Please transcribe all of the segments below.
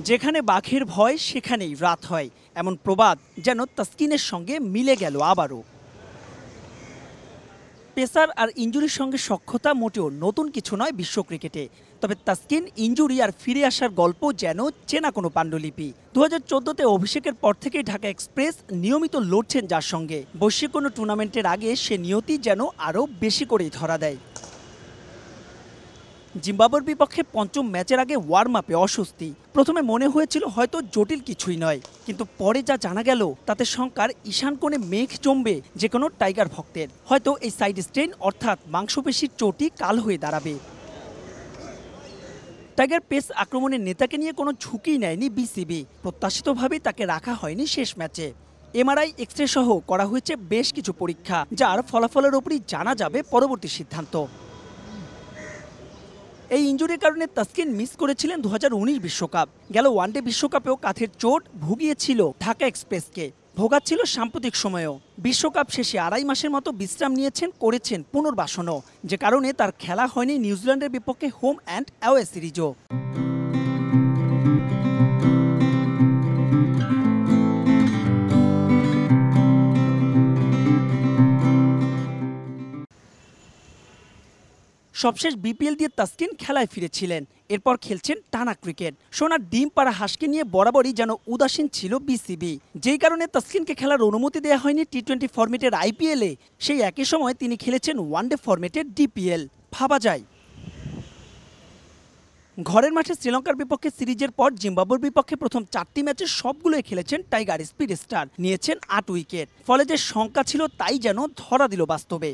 যেখানে বাঘের ভয় সেখানেই রাত হয়, এমন প্রবাদ যেন তাসকিনের সঙ্গে মিলে গেল আবারও। পেসার আর ইনজুরির সঙ্গে সখ্যতা মোটেও নতুন কিছু নয় বিশ্ব ক্রিকেটে। তবে তাসকিন ইনজুরি আর ফিরে আসার গল্প যেন চেনা কোনো পাণ্ডুলিপি। 2014-তে অভিষেকের পর থেকেই ঢাকা এক্সপ্রেস নিয়মিত লড়ছেন যার সঙ্গে। বৈশ্বিক কোনো টুর্নামেন্টের আগে সে নিয়তি যেন আরও বেশি করেই ধরা দেয়। জিম্বাবুয়ের বিপক্ষে পঞ্চম ম্যাচের আগে ওয়ার্ম আপে অস্বস্তি। প্রথমে মনে হয়েছিল হয়তো জটিল কিছুই নয়, কিন্তু পরে যা জানা গেল তাতে শঙ্কার ঈশান কোণে মেঘ জমবে যে কোনো টাইগার ভক্তের। হয়তো এই সাইড স্ট্রেন অর্থাৎ মাংসপেশির চোটই কাল হয়ে দাঁড়াবে। টাইগার পেস আক্রমণের নেতাকে নিয়ে কোনো ঝুঁকি নেয়নি বিসিবি। প্রত্যাশিতভাবেই তাকে রাখা হয়নি শেষ ম্যাচে। এমআরআই, এক্সরে সহ করা হয়েছে বেশ কিছু পরীক্ষা, যার ফলাফলের ওপরই জানা যাবে পরবর্তী সিদ্ধান্ত। এই ইনজুরির কারণে তাসকিন মিস করেছিলেন 2019 বিশ্বকাপ। গেল ওয়ানডে বিশ্বকাপেও কাঁধের চোট ভুগিয়েছিল ঢাকা এক্সপ্রেসকে, ভোগাচ্ছিল সাম্প্রতিক সময়েও। বিশ্বকাপ শেষে 2.5 মাসের মতো বিশ্রাম নিয়েছেন, করেছেন পুনর্বাসনও, যে কারণে তার খেলা হয়নি নিউজিল্যান্ডের বিপক্ষে হোম অ্যান্ড অ্যাওয়ে সিরিজও। সবশেষ বিপিএল দিয়ে তাসকিন খেলায় ফিরেছিলেন, এরপর খেলছেন টানা ক্রিকেট। সোনার ডিম পাড়া হাঁসকে নিয়ে বরাবরই যেন উদাসীন ছিল বিসিবি, যেই কারণে তাসকিনকে খেলার অনুমতি দেওয়া হয়নি টি-20 ফরম্যাটের আইপিএলে। সেই একই সময় তিনি খেলেছেন ওয়ানডে ফরম্যাটের ডিপিএল। ভাবা যায়, ঘরের মাঠে শ্রীলঙ্কার বিপক্ষে সিরিজের পর জিম্বাবুয়ের বিপক্ষে প্রথম 4টি ম্যাচে সবগুলোই খেলেছেন টাইগার স্পিড স্টার, নিয়েছেন 8 উইকেট। ফলে যে শঙ্কা ছিল তাই যেন ধরা দিল বাস্তবে।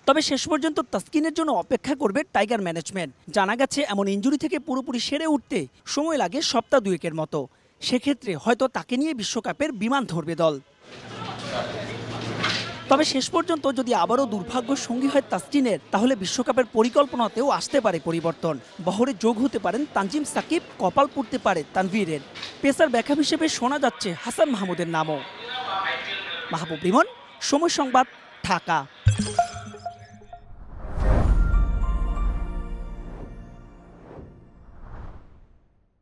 তবে শেষ পর্যন্ত তাসকিনের জন্য অপেক্ষা করবে টাইগার ম্যানেজমেন্ট। জানা গেছে এমন ইনজুরি থেকে পুরোপুরি সেরে উঠতে সময় লাগে সপ্তাহ 2-এর মতো। সেক্ষেত্রে হয়তো তাকে নিয়ে বিশ্বকাপের বিমান ধরবে দল। তবে শেষ পর্যন্ত যদি আবারও দুর্ভাগ্য সঙ্গী হয় তাসকিনের, তাহলে বিশ্বকাপের পরিকল্পনাতেও আসতে পারে পরিবর্তন। বহরে যোগ হতে পারেন তানজিম সাকিব, কপাল পড়তে পারে তানভীরের। পেসার ব্যাকআপ হিসেবে শোনা যাচ্ছে হাসান মাহমুদের নামও। মাহবুব রিমন, সময় সংবাদ, ঢাকা।